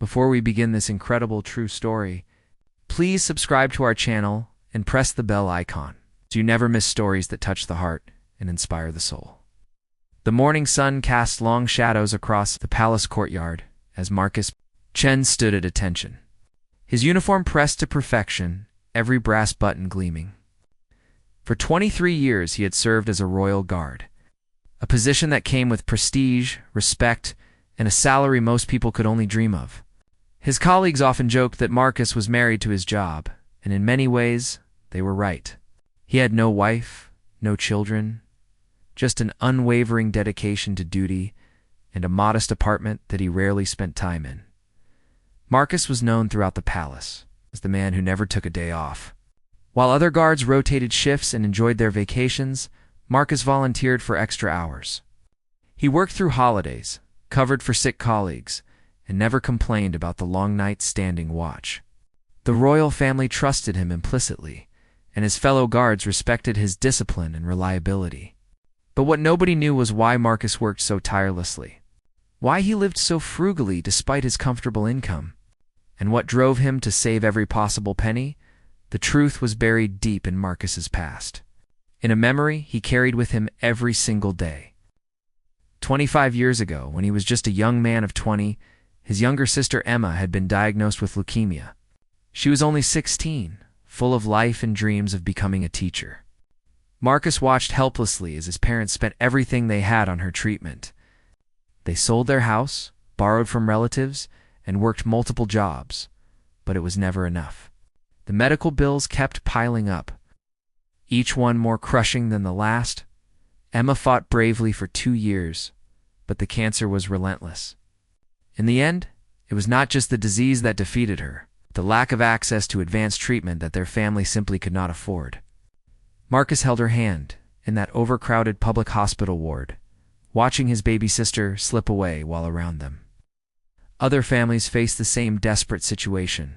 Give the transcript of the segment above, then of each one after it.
Before we begin this incredible true story, please subscribe to our channel and press the bell icon so you never miss stories that touch the heart and inspire the soul. The morning sun cast long shadows across the palace courtyard as Marcus Chen stood at attention. His uniform pressed to perfection, every brass button gleaming. For 23 years he had served as a royal guard, a position that came with prestige, respect, and a salary most people could only dream of. His colleagues often joked that Marcus was married to his job, and in many ways, they were right. He had no wife, no children, just an unwavering dedication to duty and a modest apartment that he rarely spent time in. Marcus was known throughout the palace as the man who never took a day off. While other guards rotated shifts and enjoyed their vacations, Marcus volunteered for extra hours. He worked through holidays, covered for sick colleagues, and never complained about the long nights standing watch. The royal family trusted him implicitly, and his fellow guards respected his discipline and reliability. But what nobody knew was why Marcus worked so tirelessly, why he lived so frugally despite his comfortable income, and what drove him to save every possible penny. The truth was buried deep in Marcus's past, in a memory he carried with him every single day. 25 years ago, when he was just a young man of 20, his younger sister Emma had been diagnosed with leukemia. She was only 16, full of life and dreams of becoming a teacher. Marcus watched helplessly as his parents spent everything they had on her treatment. They sold their house, borrowed from relatives, and worked multiple jobs, but it was never enough. The medical bills kept piling up, each one more crushing than the last. Emma fought bravely for 2 years, but the cancer was relentless. In the end, it was not just the disease that defeated her, the lack of access to advanced treatment that their family simply could not afford. Marcus held her hand in that overcrowded public hospital ward, watching his baby sister slip away while around them. Other families faced the same desperate situation.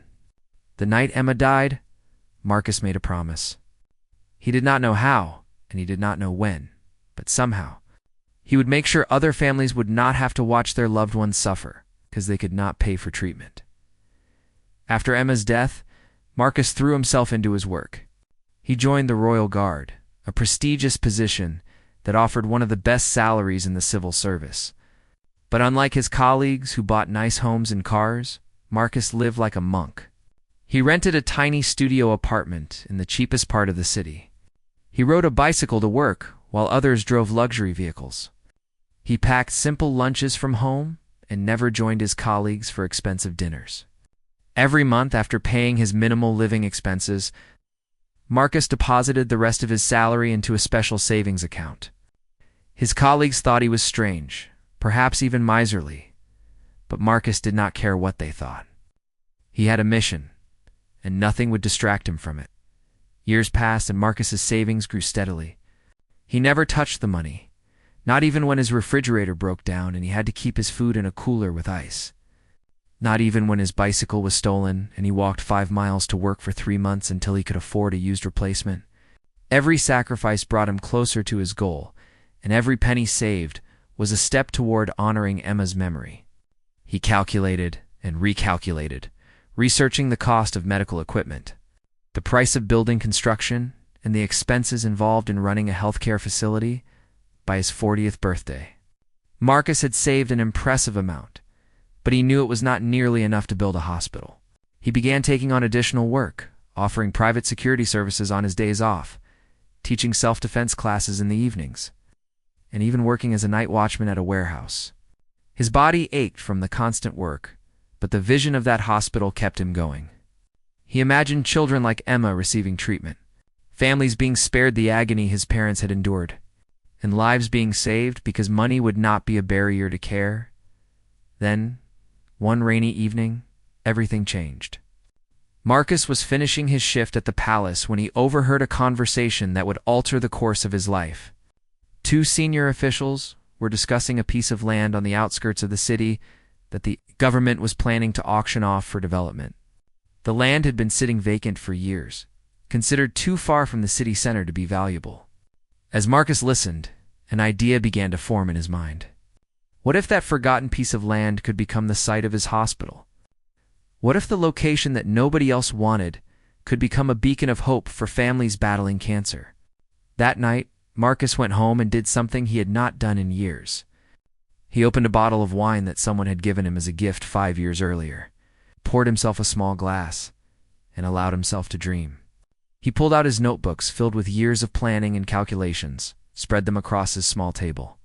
The night Emma died, Marcus made a promise. He did not know how, and he did not know when, but somehow, he would make sure other families would not have to watch their loved ones suffer because they could not pay for treatment. After Emma's death, Marcus threw himself into his work. He joined the Royal Guard, a prestigious position that offered one of the best salaries in the civil service. But unlike his colleagues who bought nice homes and cars, Marcus lived like a monk. He rented a tiny studio apartment in the cheapest part of the city. He rode a bicycle to work while others drove luxury vehicles. He packed simple lunches from home and never joined his colleagues for expensive dinners. Every month, after paying his minimal living expenses, Marcus deposited the rest of his salary into a special savings account. His colleagues thought he was strange, perhaps even miserly, but Marcus did not care what they thought. He had a mission, and nothing would distract him from it. Years passed and Marcus's savings grew steadily. He never touched the money, not even when his refrigerator broke down and he had to keep his food in a cooler with ice. Not even when his bicycle was stolen and he walked 5 miles to work for 3 months until he could afford a used replacement. Every sacrifice brought him closer to his goal, and every penny saved was a step toward honoring Emma's memory. He calculated and recalculated, researching the cost of medical equipment, the price of building construction, and the expenses involved in running a healthcare facility. By his 40th birthday, Marcus had saved an impressive amount, but he knew it was not nearly enough to build a hospital. He began taking on additional work, offering private security services on his days off, teaching self-defense classes in the evenings, and even working as a night watchman at a warehouse. His body ached from the constant work, but the vision of that hospital kept him going. He imagined children like Emma receiving treatment, families being spared the agony his parents had endured, and lives being saved because money would not be a barrier to care. Then, one rainy evening, everything changed. Marcus was finishing his shift at the palace when he overheard a conversation that would alter the course of his life. 2 senior officials were discussing a piece of land on the outskirts of the city that the government was planning to auction off for development. The land had been sitting vacant for years, considered too far from the city center to be valuable. As Marcus listened, an idea began to form in his mind. What if that forgotten piece of land could become the site of his hospital? What if the location that nobody else wanted could become a beacon of hope for families battling cancer? That night, Marcus went home and did something he had not done in years. He opened a bottle of wine that someone had given him as a gift 5 years earlier, poured himself a small glass, and allowed himself to dream. He pulled out his notebooks filled with years of planning and calculations, spread them across his small table,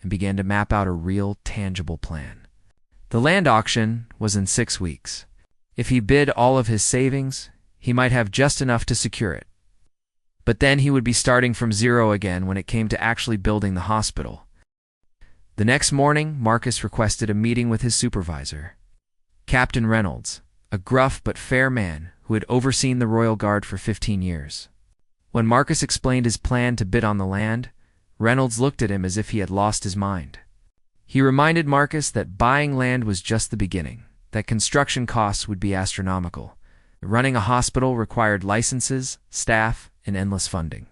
and began to map out a real, tangible plan. The land auction was in 6 weeks. If he bid all of his savings, he might have just enough to secure it. But then he would be starting from zero again when it came to actually building the hospital. The next morning, Marcus requested a meeting with his supervisor, Captain Reynolds, a gruff but fair man who had overseen the Royal Guard for 15 years. When Marcus explained his plan to bid on the land, Reynolds looked at him as if he had lost his mind. He reminded Marcus that buying land was just the beginning, that construction costs would be astronomical. Running a hospital required licenses, staff, and endless funding.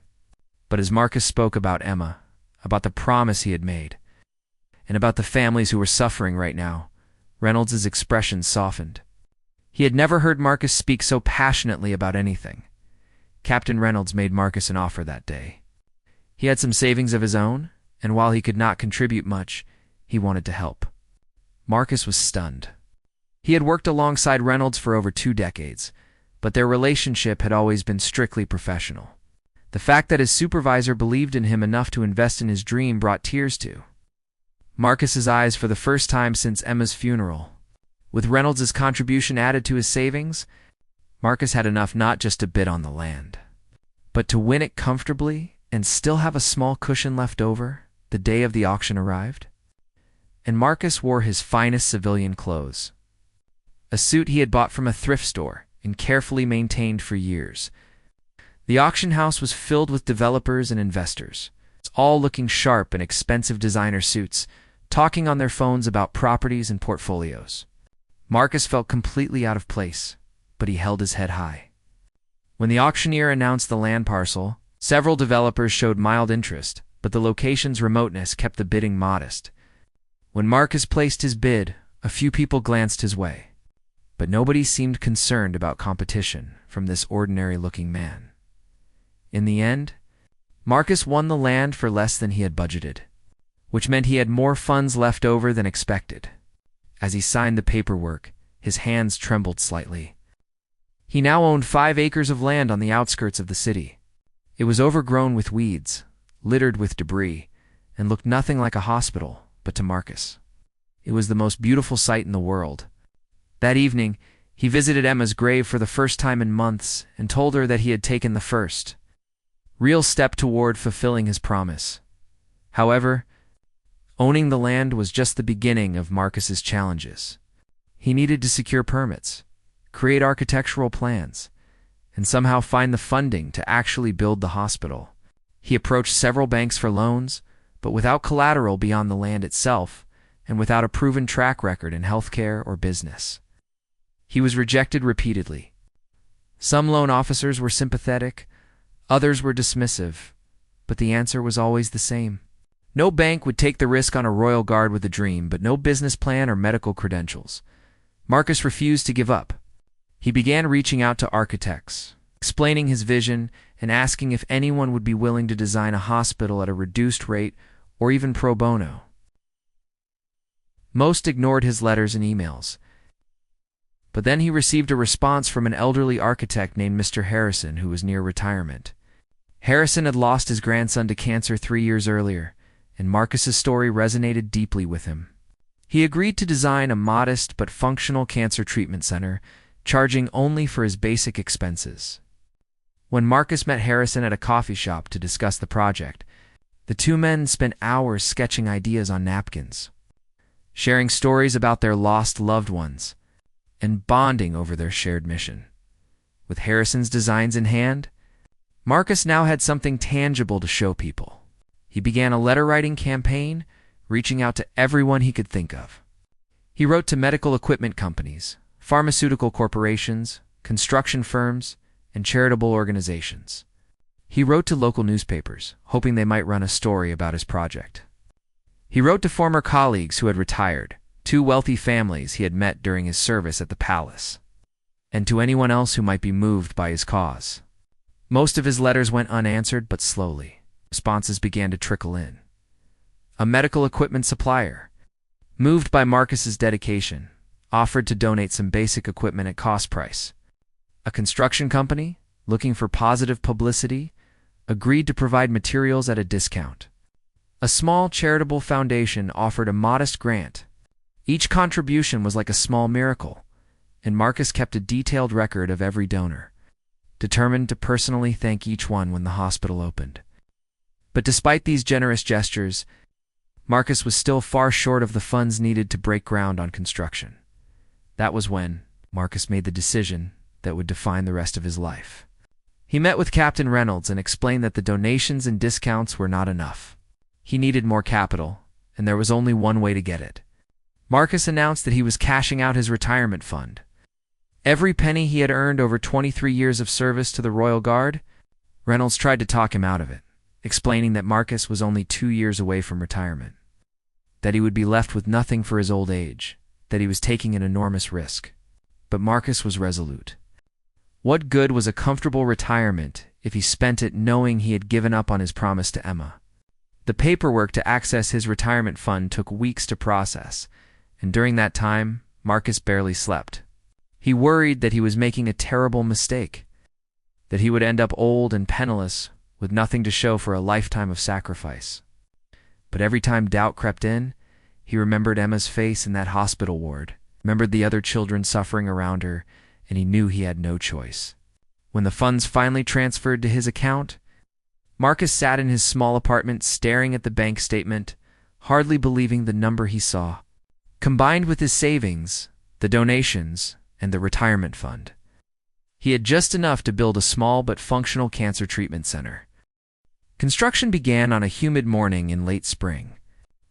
But as Marcus spoke about Emma, about the promise he had made, and about the families who were suffering right now, Reynolds' expression softened. He had never heard Marcus speak so passionately about anything. Captain Reynolds made Marcus an offer that day. He had some savings of his own, and while he could not contribute much, he wanted to help. Marcus was stunned. He had worked alongside Reynolds for over 2 decades, but their relationship had always been strictly professional. The fact that his supervisor believed in him enough to invest in his dream brought tears to Marcus's eyes for the first time since Emma's funeral. With Reynolds' contribution added to his savings, Marcus had enough not just to bid on the land, but to win it comfortably and still have a small cushion left over the day of the auction arrived. And Marcus wore his finest civilian clothes, a suit he had bought from a thrift store and carefully maintained for years. The auction house was filled with developers and investors, all looking sharp in expensive designer suits, talking on their phones about properties and portfolios. Marcus felt completely out of place, but he held his head high. When the auctioneer announced the land parcel, several developers showed mild interest, but the location's remoteness kept the bidding modest. When Marcus placed his bid, a few people glanced his way, but nobody seemed concerned about competition from this ordinary-looking man. In the end, Marcus won the land for less than he had budgeted, which meant he had more funds left over than expected. As he signed the paperwork, his hands trembled slightly. He now owned 5 acres of land on the outskirts of the city. It was overgrown with weeds, littered with debris, and looked nothing like a hospital, but to Marcus, it was the most beautiful sight in the world. That evening, he visited Emma's grave for the first time in months and told her that he had taken the first real step toward fulfilling his promise. However, owning the land was just the beginning of Marcus's challenges. He needed to secure permits, create architectural plans, and somehow find the funding to actually build the hospital. He approached several banks for loans, but without collateral beyond the land itself, and without a proven track record in healthcare or business. He was rejected repeatedly. Some loan officers were sympathetic, others were dismissive, but the answer was always the same. No bank would take the risk on a Royal Guard with a dream, but no business plan or medical credentials. Marcus refused to give up. He began reaching out to architects, explaining his vision and asking if anyone would be willing to design a hospital at a reduced rate or even pro bono. Most ignored his letters and emails. But then he received a response from an elderly architect named Mr. Harrison who was near retirement. Harrison had lost his grandson to cancer 3 years earlier, and Marcus's story resonated deeply with him. He agreed to design a modest but functional cancer treatment center, charging only for his basic expenses. When Marcus met Harrison at a coffee shop to discuss the project, the 2 men spent hours sketching ideas on napkins, sharing stories about their lost loved ones, and bonding over their shared mission. With Harrison's designs in hand, Marcus now had something tangible to show people. He began a letter-writing campaign, reaching out to everyone he could think of. He wrote to medical equipment companies, pharmaceutical corporations, construction firms, and charitable organizations. He wrote to local newspapers, hoping they might run a story about his project. He wrote to former colleagues who had retired, two wealthy families he had met during his service at the palace, and to anyone else who might be moved by his cause. Most of his letters went unanswered, but slowly, responses began to trickle in. A medical equipment supplier, moved by Marcus's dedication, offered to donate some basic equipment at cost price. A construction company, looking for positive publicity, agreed to provide materials at a discount. A small charitable foundation offered a modest grant. Each contribution was like a small miracle, and Marcus kept a detailed record of every donor, determined to personally thank each one when the hospital opened. But despite these generous gestures, Marcus was still far short of the funds needed to break ground on construction. That was when Marcus made the decision that would define the rest of his life. He met with Captain Reynolds and explained that the donations and discounts were not enough. He needed more capital, and there was only one way to get it. Marcus announced that he was cashing out his retirement fund. Every penny he had earned over 23 years of service to the Royal Guard. Reynolds tried to talk him out of it, explaining that Marcus was only 2 years away from retirement, that he would be left with nothing for his old age, that he was taking an enormous risk. But Marcus was resolute. What good was a comfortable retirement if he spent it knowing he had given up on his promise to Emma? The paperwork to access his retirement fund took weeks to process, and during that time, Marcus barely slept. He worried that he was making a terrible mistake, that he would end up old and penniless with nothing to show for a lifetime of sacrifice. But every time doubt crept in, he remembered Emma's face in that hospital ward, remembered the other children suffering around her, and he knew he had no choice. When the funds finally transferred to his account, Marcus sat in his small apartment staring at the bank statement, hardly believing the number he saw. Combined with his savings, the donations, and the retirement fund, he had just enough to build a small but functional cancer treatment center. Construction began on a humid morning in late spring.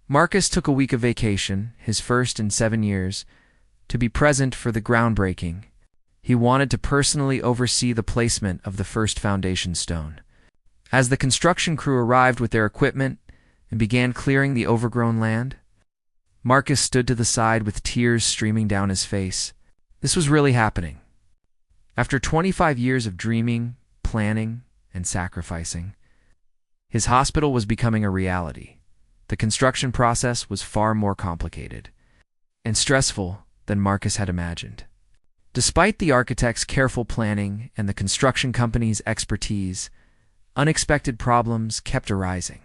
Marcus took a week of vacation, his first in 7 years, to be present for the groundbreaking. He wanted to personally oversee the placement of the first foundation stone. As the construction crew arrived with their equipment and began clearing the overgrown land, Marcus stood to the side with tears streaming down his face. This was really happening. After 25 years of dreaming, planning, and sacrificing, his hospital was becoming a reality. The construction process was far more complicated and stressful than Marcus had imagined. Despite the architect's careful planning and the construction company's expertise, unexpected problems kept arising.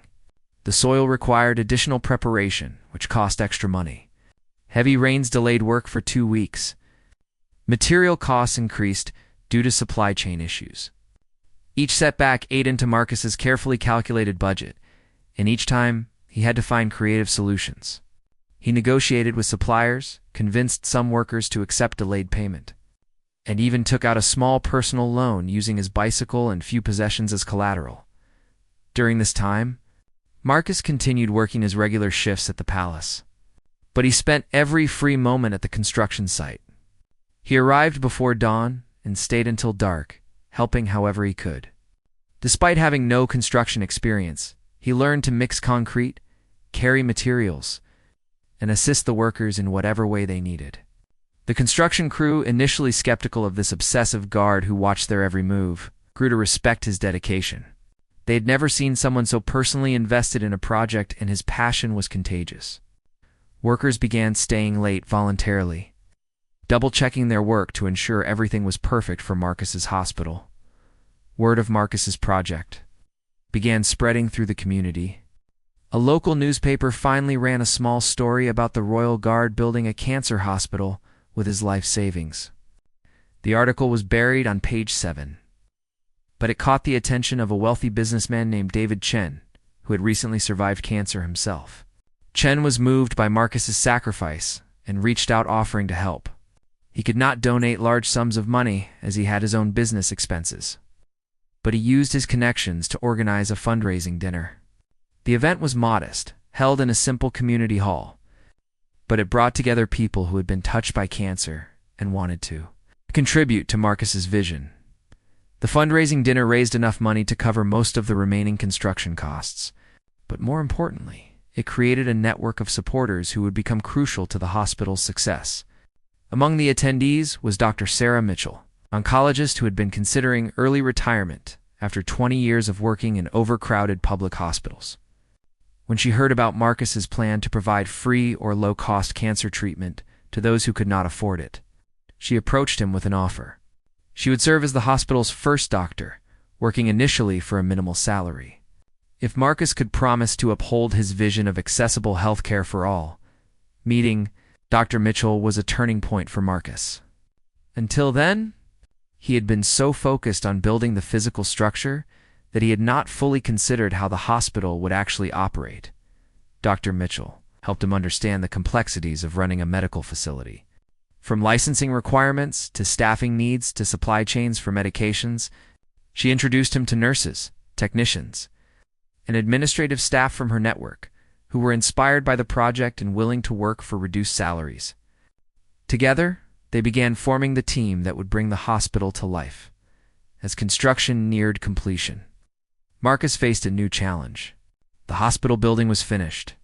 The soil required additional preparation, which cost extra money. Heavy rains delayed work for 2 weeks. Material costs increased due to supply chain issues. Each setback ate into Marcus's carefully calculated budget, and each time he had to find creative solutions. He negotiated with suppliers, convinced some workers to accept delayed payment, and even took out a small personal loan using his bicycle and few possessions as collateral. During this time, Marcus continued working his regular shifts at the palace, but he spent every free moment at the construction site. He arrived before dawn and stayed until dark, helping however he could. Despite having no construction experience, he learned to mix concrete, carry materials, and assist the workers in whatever way they needed. The construction crew, initially skeptical of this obsessive guard who watched their every move, grew to respect his dedication. They had never seen someone so personally invested in a project, and his passion was contagious. Workers began staying late voluntarily, double-checking their work to ensure everything was perfect for Marcus's hospital. Word of Marcus's project began spreading through the community. A local newspaper finally ran a small story about the Royal Guard building a cancer hospital with his life savings. The article was buried on page 7, but it caught the attention of a wealthy businessman named David Chen, who had recently survived cancer himself. Chen was moved by Marcus's sacrifice and reached out offering to help. He could not donate large sums of money as he had his own business expenses, but he used his connections to organize a fundraising dinner. The event was modest, held in a simple community hall, but it brought together people who had been touched by cancer and wanted to contribute to Marcus's vision. The fundraising dinner raised enough money to cover most of the remaining construction costs, but more importantly, it created a network of supporters who would become crucial to the hospital's success. Among the attendees was Dr. Sarah Mitchell, oncologist who had been considering early retirement after 20 years of working in overcrowded public hospitals. When she heard about Marcus's plan to provide free or low-cost cancer treatment to those who could not afford it, she approached him with an offer. She would serve as the hospital's first doctor, working initially for a minimal salary. If Marcus could promise to uphold his vision of accessible health care for all, meeting Dr. Mitchell was a turning point for Marcus. Until then, he had been so focused on building the physical structure that he had not fully considered how the hospital would actually operate. Dr. Mitchell helped him understand the complexities of running a medical facility. From licensing requirements to staffing needs to supply chains for medications, she introduced him to nurses, technicians, and administrative staff from her network who were inspired by the project and willing to work for reduced salaries. Together, they began forming the team that would bring the hospital to life. As construction neared completion, Marcus faced a new challenge. The hospital building was finished,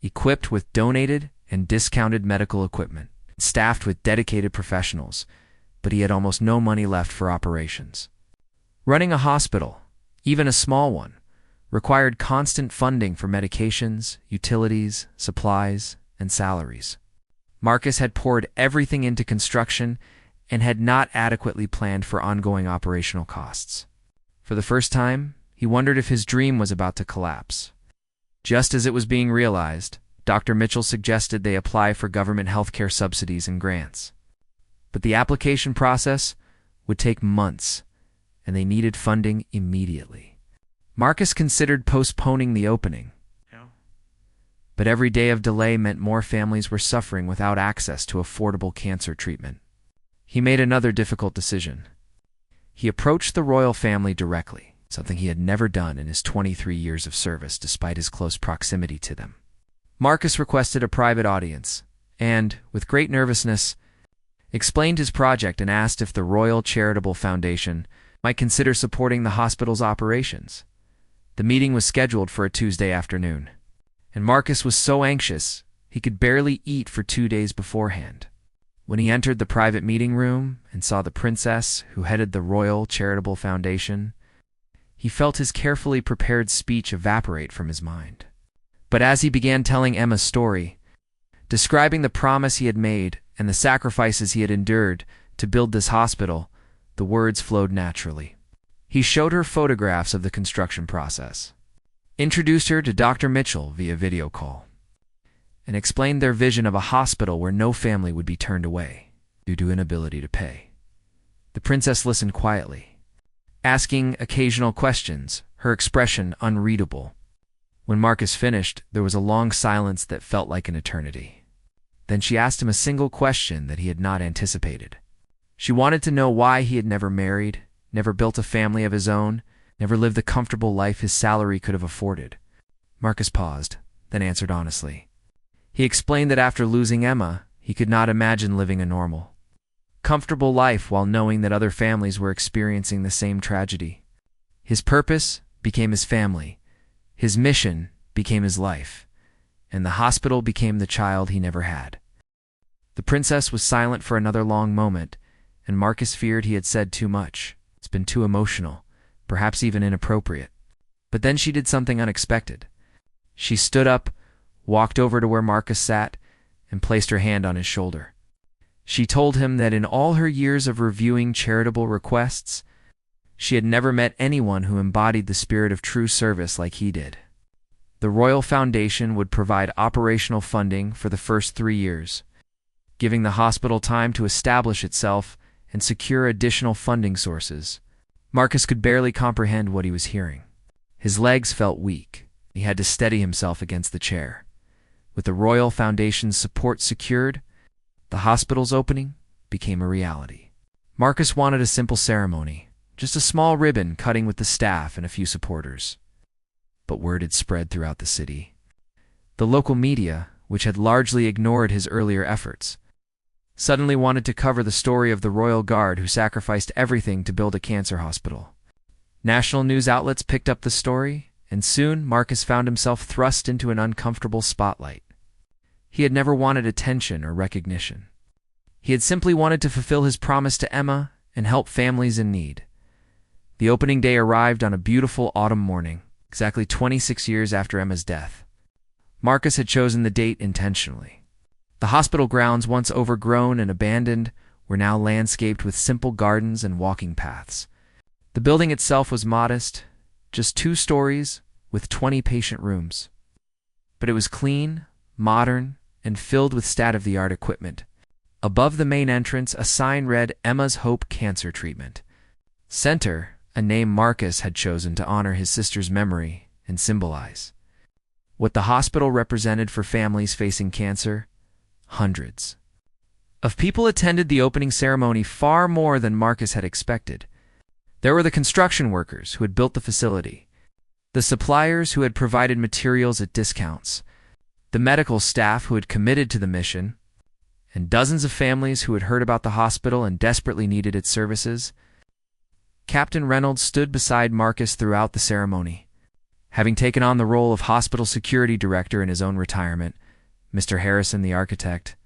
equipped with donated and discounted medical equipment, staffed with dedicated professionals, but he had almost no money left for operations. Running a hospital, even a small one, required constant funding for medications, utilities, supplies, and salaries. Marcus had poured everything into construction and had not adequately planned for ongoing operational costs. For the first time, he wondered if his dream was about to collapse. Just as it was being realized, Dr. Mitchell suggested they apply for government healthcare subsidies and grants. But the application process would take months, and they needed funding immediately. Marcus considered postponing the opening, but every day of delay meant more families were suffering without access to affordable cancer treatment. He made another difficult decision. He approached the royal family directly, something he had never done in his 23 years of service despite his close proximity to them. Marcus requested a private audience and, with great nervousness, explained his project and asked if the Royal Charitable Foundation might consider supporting the hospital's operations. The meeting was scheduled for a Tuesday afternoon, and Marcus was so anxious he could barely eat for 2 days beforehand. When he entered the private meeting room and saw the princess who headed the Royal Charitable Foundation, he felt his carefully prepared speech evaporate from his mind. But as he began telling Emma's story, describing the promise he had made and the sacrifices he had endured to build this hospital, the words flowed naturally. He showed her photographs of the construction process, introduced her to Dr. Mitchell via video call, and explained their vision of a hospital where no family would be turned away due to inability to pay. The princess listened quietly, asking occasional questions, her expression unreadable. When Marcus finished, there was a long silence that felt like an eternity. Then she asked him a single question that he had not anticipated. She wanted to know why he had never married, never built a family of his own, never lived the comfortable life his salary could have afforded. Marcus paused, then answered honestly. He explained that after losing Emma, he could not imagine living a normal, comfortable life while knowing that other families were experiencing the same tragedy. His purpose became his family, his mission became his life, and the hospital became the child he never had. The princess was silent for another long moment, and Marcus feared he had said too much. It's been too emotional, perhaps even inappropriate. But then she did something unexpected. She stood up, walked over to where Marcus sat, and placed her hand on his shoulder. She told him that in all her years of reviewing charitable requests, she had never met anyone who embodied the spirit of true service like he did. The Royal Foundation would provide operational funding for the first 3 years, giving the hospital time to establish itself and secure additional funding sources. Marcus could barely comprehend what he was hearing. His legs felt weak. He had to steady himself against the chair. With the Royal Foundation's support secured, the hospital's opening became a reality. Marcus wanted a simple ceremony, just a small ribbon cutting with the staff and a few supporters. But word had spread throughout the city. The local media, which had largely ignored his earlier efforts, suddenly wanted to cover the story of the Royal Guard who sacrificed everything to build a cancer hospital. National news outlets picked up the story, and soon Marcus found himself thrust into an uncomfortable spotlight. He had never wanted attention or recognition. He had simply wanted to fulfill his promise to Emma and help families in need. The opening day arrived on a beautiful autumn morning, exactly 26 years after Emma's death. Marcus had chosen the date intentionally. The hospital grounds, once overgrown and abandoned, were now landscaped with simple gardens and walking paths. The building itself was modest, just 2 stories with 20 patient rooms. But it was clean, modern, and filled with state-of-the-art equipment. Above the main entrance, a sign read Emma's Hope Cancer Treatment Center, a name Marcus had chosen to honor his sister's memory and symbolize what the hospital represented for families facing cancer. Hundreds of people attended the opening ceremony, far more than Marcus had expected. There were the construction workers who had built the facility, the suppliers who had provided materials at discounts, the medical staff who had committed to the mission, and dozens of families who had heard about the hospital and desperately needed its services. Captain Reynolds stood beside Marcus throughout the ceremony. Having taken on the role of hospital security director in his own retirement, Mr. Harrison, the architect,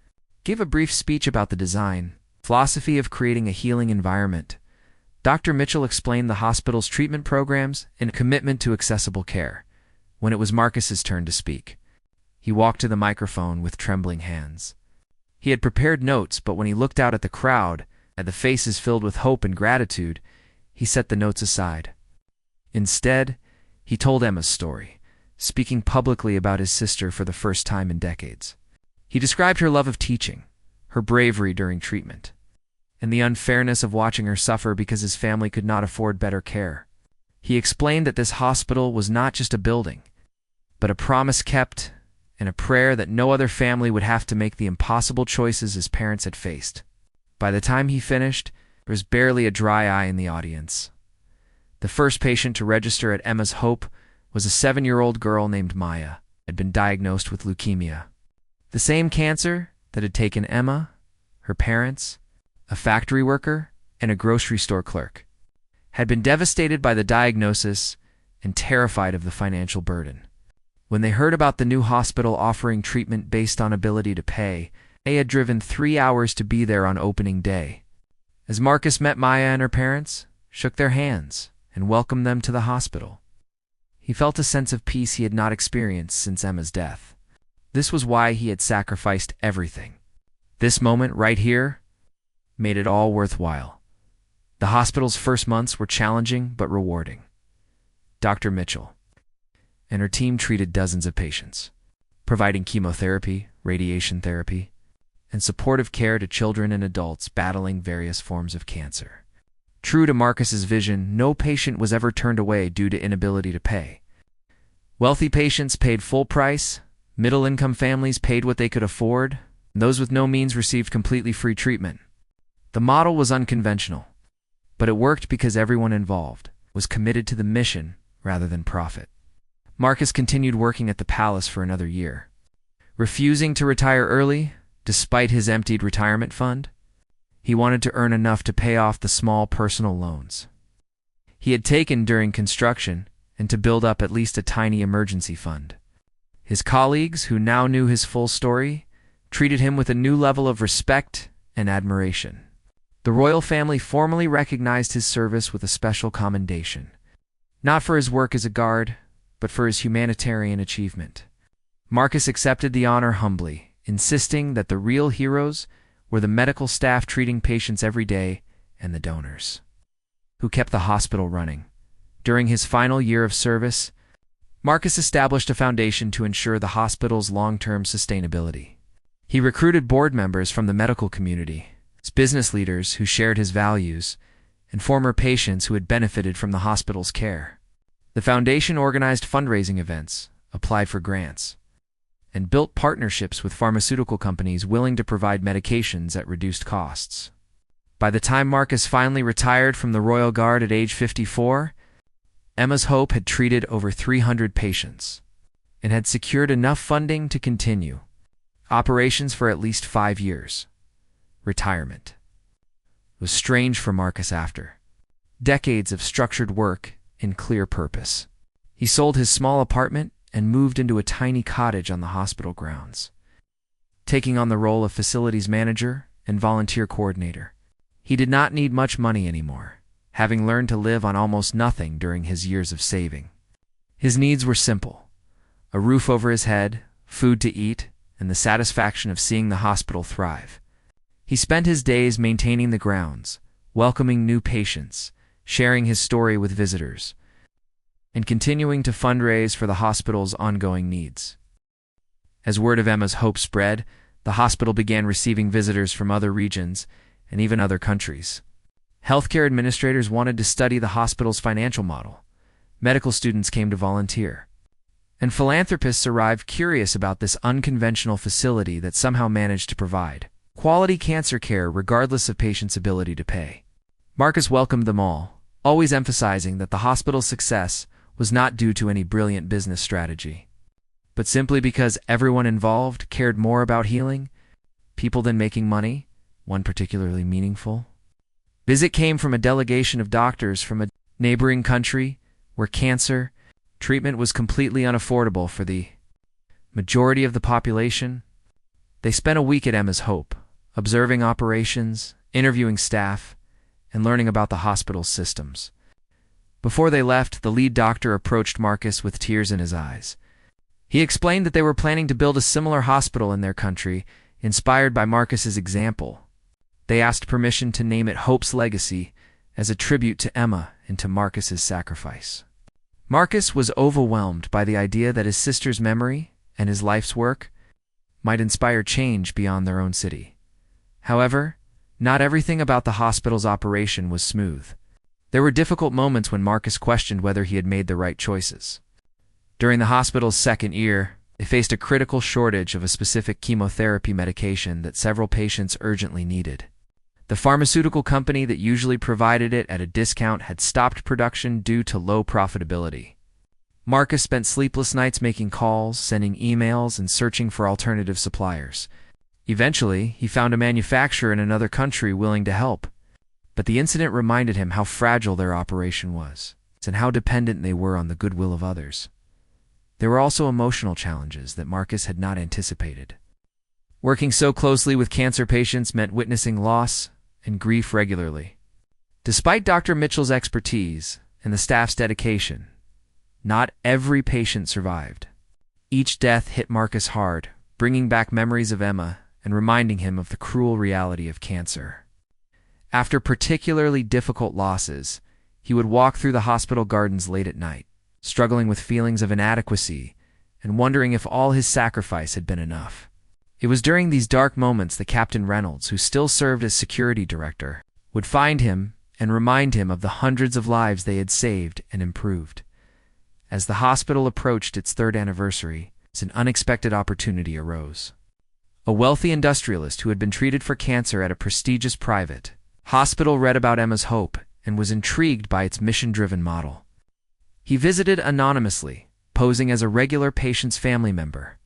gave a brief speech about the design, philosophy of creating a healing environment. Dr. Mitchell explained the hospital's treatment programs and a commitment to accessible care. When it was Marcus's turn to speak, he walked to the microphone with trembling hands. He had prepared notes, but when he looked out at the crowd, at the faces filled with hope and gratitude, he set the notes aside. Instead, he told Emma's story, speaking publicly about his sister for the first time in decades. He described her love of teaching, her bravery during treatment, and the unfairness of watching her suffer because his family could not afford better care. He explained that this hospital was not just a building, but a promise kept and a prayer that no other family would have to make the impossible choices his parents had faced. By the time he finished, there was barely a dry eye in the audience. The first patient to register at Emma's Hope was a 7-year-old girl named Maya, who had been diagnosed with leukemia. The same cancer that had taken Emma, her parents, a factory worker, and a grocery store clerk, had been devastated by the diagnosis and terrified of the financial burden. When they heard about the new hospital offering treatment based on ability to pay, they had driven 3 hours to be there on opening day. As Marcus met Maya and her parents, shook their hands, and welcomed them to the hospital, he felt a sense of peace he had not experienced since Emma's death. This was why he had sacrificed everything. This moment right here made it all worthwhile. The hospital's first months were challenging but rewarding. Dr. Mitchell and her team treated dozens of patients, providing chemotherapy, radiation therapy, and supportive care to children and adults battling various forms of cancer. True to Marcus's vision, no patient was ever turned away due to inability to pay. Wealthy patients paid full price, middle-income families paid what they could afford, and those with no means received completely free treatment. The model was unconventional, but it worked because everyone involved was committed to the mission rather than profit. Marcus continued working at the palace for another year, refusing to retire early despite his emptied retirement fund. He wanted to earn enough to pay off the small personal loans he had taken during construction and to build up at least a tiny emergency fund. His colleagues, who now knew his full story, treated him with a new level of respect and admiration. The royal family formally recognized his service with a special commendation, not for his work as a guard, but for his humanitarian achievement. Marcus accepted the honor humbly, insisting that the real heroes were the medical staff treating patients every day and the donors who kept the hospital running. During his final year of service, Marcus established a foundation to ensure the hospital's long-term sustainability. He recruited board members from the medical community, business leaders who shared his values, and former patients who had benefited from the hospital's care. The foundation organized fundraising events, applied for grants, and built partnerships with pharmaceutical companies willing to provide medications at reduced costs. By the time Marcus finally retired from the Royal Guard at age 54, Emma's Hope had treated over 300 patients and had secured enough funding to continue operations for at least 5 years. Retirement was strange for Marcus after decades of structured work and clear purpose. He sold his small apartment and moved into a tiny cottage on the hospital grounds, taking on the role of facilities manager and volunteer coordinator. He did not need much money anymore, having learned to live on almost nothing during his years of saving. His needs were simple: a roof over his head, food to eat, and the satisfaction of seeing the hospital thrive. He spent his days maintaining the grounds, welcoming new patients, sharing his story with visitors, and continuing to fundraise for the hospital's ongoing needs. As word of Emma's hope spread, the hospital began receiving visitors from other regions and even other countries. Healthcare administrators wanted to study the hospital's financial model. Medical students came to volunteer. And philanthropists arrived curious about this unconventional facility that somehow managed to provide quality cancer care regardless of patients' ability to pay. Marcus welcomed them all, always emphasizing that the hospital's success was not due to any brilliant business strategy, but simply because everyone involved cared more about healing people than making money, one particularly meaningful. Visit came from a delegation of doctors from a neighboring country where cancer treatment was completely unaffordable for the majority of the population. They spent a week at Emma's Hope, observing operations, interviewing staff, and learning about the hospital's systems. Before they left, the lead doctor approached Marcus with tears in his eyes. He explained that they were planning to build a similar hospital in their country, inspired by Marcus's example. They asked permission to name it Hope's Legacy as a tribute to Emma and to Marcus's sacrifice. Marcus was overwhelmed by the idea that his sister's memory and his life's work might inspire change beyond their own city. However, not everything about the hospital's operation was smooth. There were difficult moments when Marcus questioned whether he had made the right choices. During the hospital's second year, they faced a critical shortage of a specific chemotherapy medication that several patients urgently needed. The pharmaceutical company that usually provided it at a discount had stopped production due to low profitability. Marcus spent sleepless nights making calls, sending emails, and searching for alternative suppliers. Eventually, he found a manufacturer in another country willing to help, but the incident reminded him how fragile their operation was and how dependent they were on the goodwill of others. There were also emotional challenges that Marcus had not anticipated. Working so closely with cancer patients meant witnessing loss and grief regularly. Despite Dr. Mitchell's expertise and the staff's dedication, not every patient survived. Each death hit Marcus hard, bringing back memories of Emma and reminding him of the cruel reality of cancer. After particularly difficult losses, he would walk through the hospital gardens late at night, struggling with feelings of inadequacy and wondering if all his sacrifice had been enough. It was during these dark moments that Captain Reynolds, who still served as security director, would find him and remind him of the hundreds of lives they had saved and improved. As the hospital approached its third anniversary, an unexpected opportunity arose. A wealthy industrialist who had been treated for cancer at a prestigious private hospital read about Emma's Hope and was intrigued by its mission-driven model. He visited anonymously, posing as a regular patient's family member.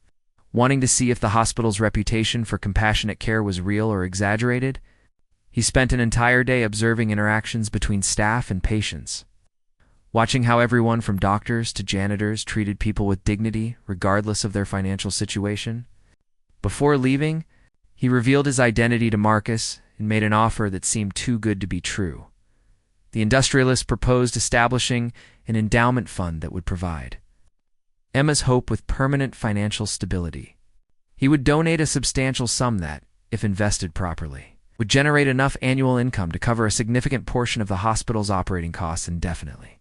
Wanting to see if the hospital's reputation for compassionate care was real or exaggerated, he spent an entire day observing interactions between staff and patients, watching how everyone from doctors to janitors treated people with dignity regardless of their financial situation. Before leaving, he revealed his identity to Marcus and made an offer that seemed too good to be true. The industrialist proposed establishing an endowment fund that would provide Emma's Hope with permanent financial stability. He would donate a substantial sum that, if invested properly, would generate enough annual income to cover a significant portion of the hospital's operating costs indefinitely.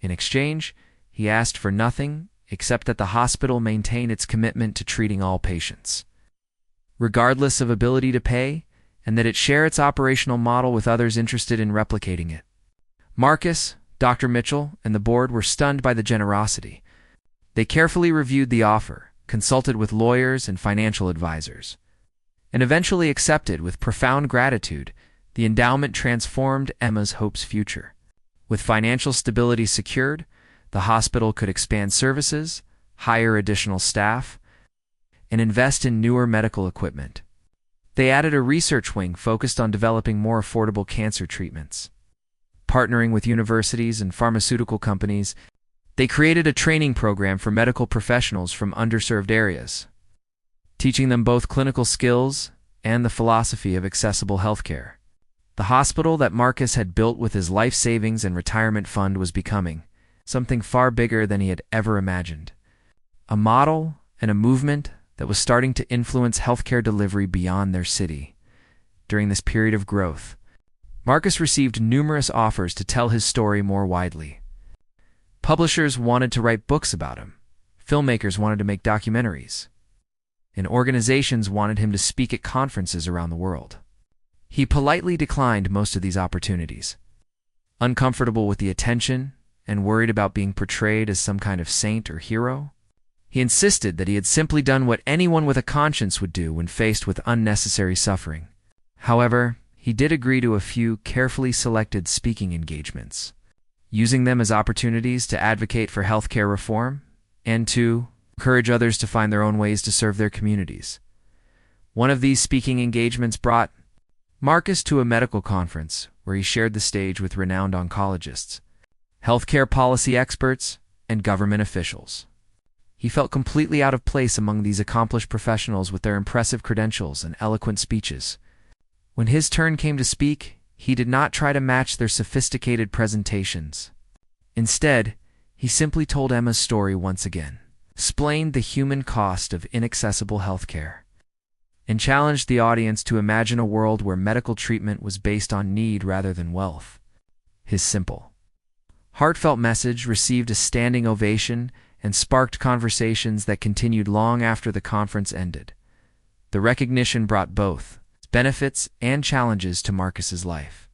In exchange, he asked for nothing except that the hospital maintain its commitment to treating all patients, regardless of ability to pay, and that it share its operational model with others interested in replicating it. Marcus, Dr. Mitchell, and the board were stunned by the generosity. They carefully reviewed the offer, consulted with lawyers and financial advisors, and eventually accepted with profound gratitude. The endowment transformed Emma's Hope's future. With financial stability secured, the hospital could expand services, hire additional staff, and invest in newer medical equipment. They added a research wing focused on developing more affordable cancer treatments. Partnering with universities and pharmaceutical companies, They created a training program for medical professionals from underserved areas, teaching them both clinical skills and the philosophy of accessible healthcare. The hospital that Marcus had built with his life savings and retirement fund was becoming something far bigger than he had ever imagined. A model and a movement that was starting to influence healthcare delivery beyond their city. During this period of growth, Marcus received numerous offers to tell his story more widely. Publishers wanted to write books about him. Filmmakers wanted to make documentaries. And organizations wanted him to speak at conferences around the world. He politely declined most of these opportunities. Uncomfortable with the attention and worried about being portrayed as some kind of saint or hero, he insisted that he had simply done what anyone with a conscience would do when faced with unnecessary suffering. However, he did agree to a few carefully selected speaking engagements, using them as opportunities to advocate for healthcare reform and to encourage others to find their own ways to serve their communities. One of these speaking engagements brought Marcus to a medical conference where he shared the stage with renowned oncologists, healthcare policy experts, and government officials. He felt completely out of place among these accomplished professionals with their impressive credentials and eloquent speeches. When his turn came to speak, he did not try to match their sophisticated presentations. Instead, he simply told Emma's story once again, explained the human cost of inaccessible healthcare, and challenged the audience to imagine a world where medical treatment was based on need rather than wealth. His simple, heartfelt message received a standing ovation and sparked conversations that continued long after the conference ended. The recognition brought both benefits and challenges to Marcus's life.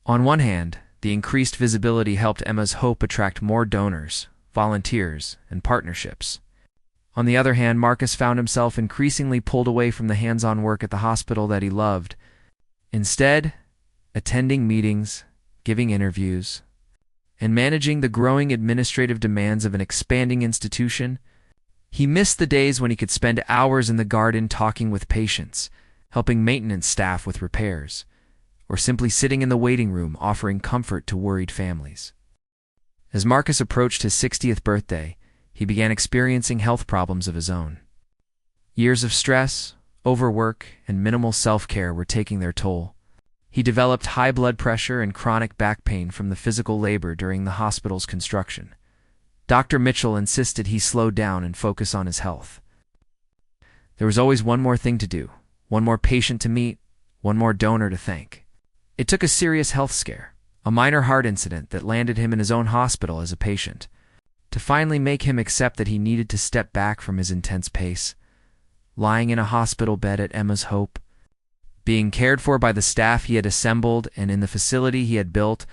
On one hand, the increased visibility helped Emma's Hope attract more donors, volunteers, and partnerships. On the other hand, Marcus found himself increasingly pulled away from the hands-on work at the hospital that he loved. Instead, attending meetings, giving interviews, and managing the growing administrative demands of an expanding institution, he missed the days when he could spend hours in the garden talking with patients, helping maintenance staff with repairs, or simply sitting in the waiting room offering comfort to worried families. As Marcus approached his 60th birthday, he began experiencing health problems of his own. Years of stress, overwork, and minimal self-care were taking their toll. He developed high blood pressure and chronic back pain from the physical labor during the hospital's construction. Dr. Mitchell insisted he slow down and focus on his health. There was always one more thing to do, one more patient to meet, one more donor to thank. It took a serious health scare, a minor heart incident that landed him in his own hospital as a patient, to finally make him accept that he needed to step back from his intense pace. Lying in a hospital bed at Emma's Hope, being cared for by the staff he had assembled and in the facility he had built,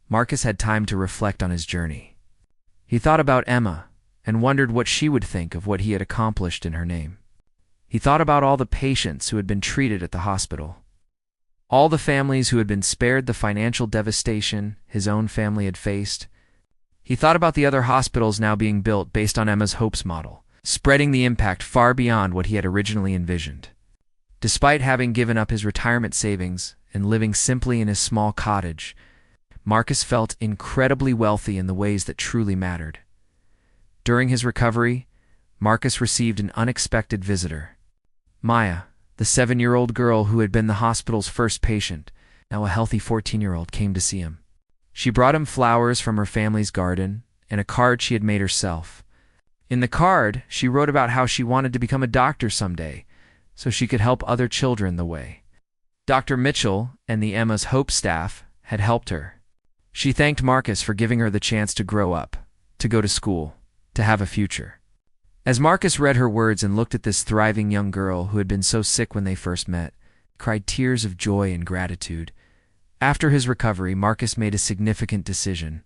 Marcus had time to reflect on his journey. He thought about Emma and wondered what she would think of what he had accomplished in her name. He thought about all the patients who had been treated at the hospital, all the families who had been spared the financial devastation his own family had faced. He thought about the other hospitals now being built based on Emma's Hope's model, spreading the impact far beyond what he had originally envisioned. Despite having given up his retirement savings and living simply in his small cottage, Marcus felt incredibly wealthy in the ways that truly mattered. During his recovery, Marcus received an unexpected visitor. Maya, the 7-year-old girl who had been the hospital's first patient, now a healthy 14-year-old, came to see him. She brought him flowers from her family's garden and a card she had made herself. In the card, she wrote about how she wanted to become a doctor someday, so she could help other children the way. Dr. Mitchell and the Emma's Hope staff had helped her. She thanked Marcus for giving her the chance to grow up, to go to school, to have a future. As Marcus read her words and looked at this thriving young girl who had been so sick when they first met, he cried tears of joy and gratitude. After his recovery, Marcus made a significant decision.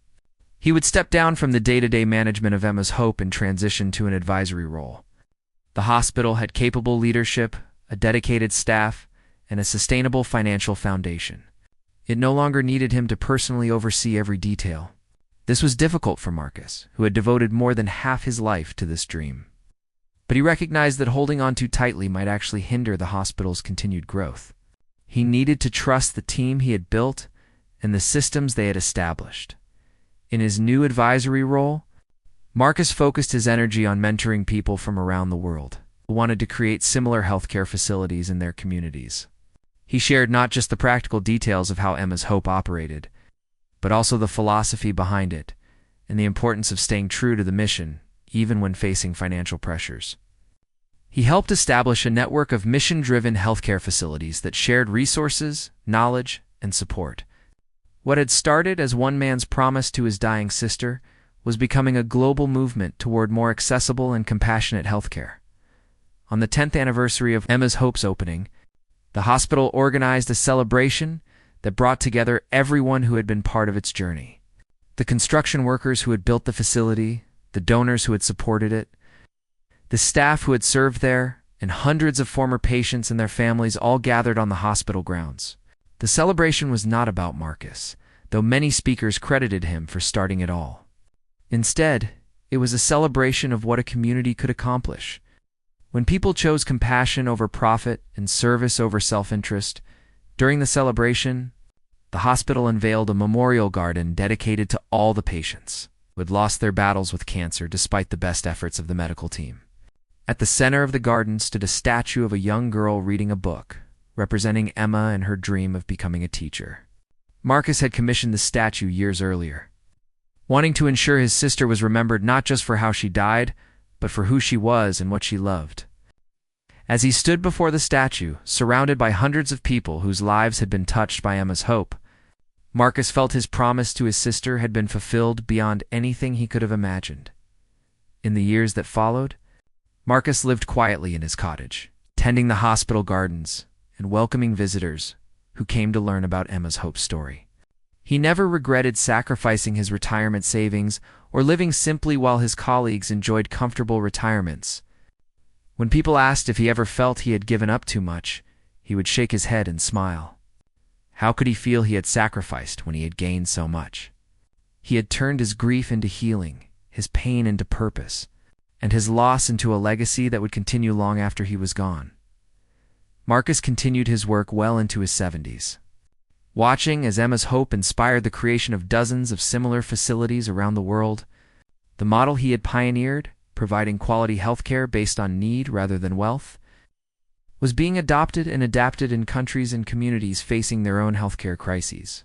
He would step down from the day-to-day management of Emma's Hope and transition to an advisory role. The hospital had capable leadership, a dedicated staff, and a sustainable financial foundation. It no longer needed him to personally oversee every detail. This was difficult for Marcus, who had devoted more than half his life to this dream. But he recognized that holding on too tightly might actually hinder the hospital's continued growth. He needed to trust the team he had built and the systems they had established. In his new advisory role, Marcus focused his energy on mentoring people from around the world who wanted to create similar healthcare facilities in their communities. He shared not just the practical details of how Emma's Hope operated, but also the philosophy behind it and the importance of staying true to the mission, even when facing financial pressures. He helped establish a network of mission-driven healthcare facilities that shared resources, knowledge, and support. What had started as one man's promise to his dying sister was becoming a global movement toward more accessible and compassionate healthcare. On the 10th anniversary of Emma's Hope's opening, the hospital organized a celebration that brought together everyone who had been part of its journey. The construction workers who had built the facility, the donors who had supported it, the staff who had served there, and hundreds of former patients and their families all gathered on the hospital grounds. The celebration was not about Marcus, though many speakers credited him for starting it all. Instead, it was a celebration of what a community could accomplish. When people chose compassion over profit and service over self-interest, during the celebration, the hospital unveiled a memorial garden dedicated to all the patients who had lost their battles with cancer despite the best efforts of the medical team. At the center of the garden stood a statue of a young girl reading a book, representing Emma and her dream of becoming a teacher. Marcus had commissioned the statue years earlier, wanting to ensure his sister was remembered not just for how she died, but for who she was and what she loved. As he stood before the statue, surrounded by hundreds of people whose lives had been touched by Emma's Hope, Marcus felt his promise to his sister had been fulfilled beyond anything he could have imagined. In the years that followed, Marcus lived quietly in his cottage, tending the hospital gardens and welcoming visitors who came to learn about Emma's Hope story. He never regretted sacrificing his retirement savings or living simply while his colleagues enjoyed comfortable retirements. When people asked if he ever felt he had given up too much, he would shake his head and smile. How could he feel he had sacrificed when he had gained so much? He had turned his grief into healing, his pain into purpose, and his loss into a legacy that would continue long after he was gone. Marcus continued his work well into his 70s. Watching as Emma's Hope inspired the creation of dozens of similar facilities around the world, the model he had pioneered, providing quality healthcare based on need rather than wealth, was being adopted and adapted in countries and communities facing their own healthcare crises.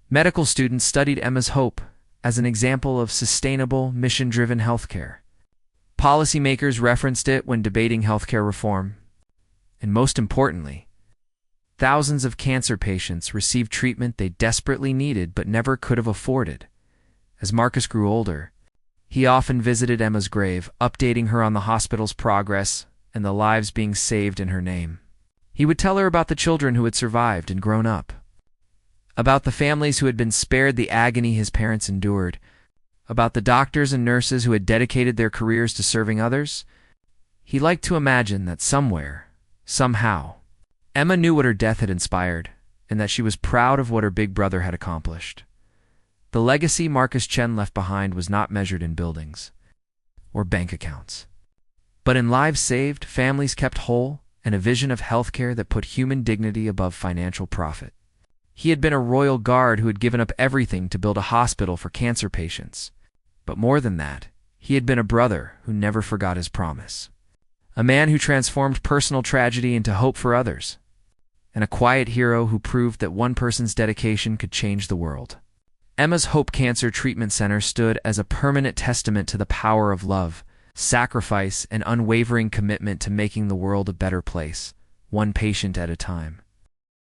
Medical students studied Emma's Hope as an example of sustainable, mission-driven healthcare. Policymakers referenced it when debating healthcare reform. And most importantly, thousands of cancer patients received treatment they desperately needed but never could have afforded. As Marcus grew older, he often visited Emma's grave, updating her on the hospital's progress and the lives being saved in her name. He would tell her about the children who had survived and grown up, about the families who had been spared the agony his parents endured, about the doctors and nurses who had dedicated their careers to serving others. He liked to imagine that somewhere, somehow, Emma knew what her death had inspired, and that she was proud of what her big brother had accomplished. The legacy Marcus Chen left behind was not measured in buildings or bank accounts, but in lives saved, families kept whole, and a vision of healthcare that put human dignity above financial profit. He had been a royal guard who had given up everything to build a hospital for cancer patients. But more than that, he had been a brother who never forgot his promise. A man who transformed personal tragedy into hope for others. And a quiet hero who proved that one person's dedication could change the world. Emma's Hope Cancer Treatment Center stood as a permanent testament to the power of love, sacrifice, and unwavering commitment to making the world a better place, one patient at a time.